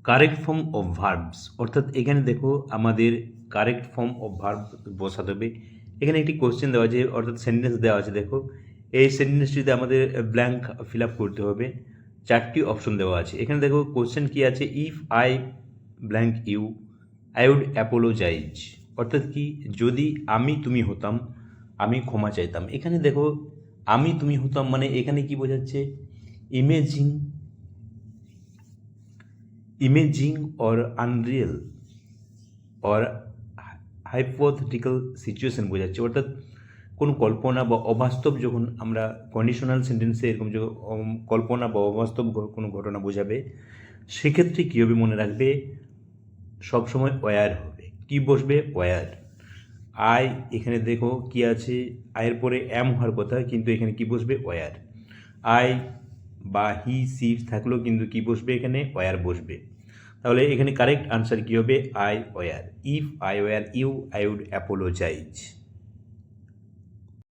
Correct form of verbs, অর্থাৎ এখানে দেখো আমাদের কারেক্ট ফর্ম অফ ভার্ব বসাতে হবে। এখানে একটি কোশ্চেন দেওয়া আছে, অর্থাৎ সেন্টেন্স দেওয়া আছে। দেখো এই সেন্টেন্সটিতে আমাদের ব্ল্যাঙ্ক ফিল আপ করতে হবে। 4টি অপশন দেওয়া আছে। এখানে দেখো কোশ্চেন কি আছে, if I blank you I would apologise, অর্থাৎ কি, যদি আমি তুমি হতাম আমি ক্ষমা চাইতাম। এখানে দেখো আমি তুমি হতাম মানে এখানে কি বোঝাচ্ছে, imaging or Unreal or hypothetical situation বোঝাচ্ছে, অর্থাৎ কোনো কল্পনা বা অবাস্তব, যখন আমরা কন্ডিশনাল সেন্টেন্সে এরকম যখন কল্পনা বা অবাস্তব কোনো ঘটনা বোঝাবে, সেক্ষেত্রে কী হবে মনে রাখবে, সবসময় ওয়্যার হবে। কি বসবে, ওয়্যার। আই, এখানে দেখো কি আছে, আয়ের পরে অ্যাম হওয়ার কথা, কিন্তু এখানে কি বসবে, ওয়্যার। আই বা হি সি থাকলেও কিন্তু কি বসবে, এখানে ওয়্যার বসবে। তাহলে এখানে কারেক্ট আনসার কী হবে, I were. If I were you I would apologize.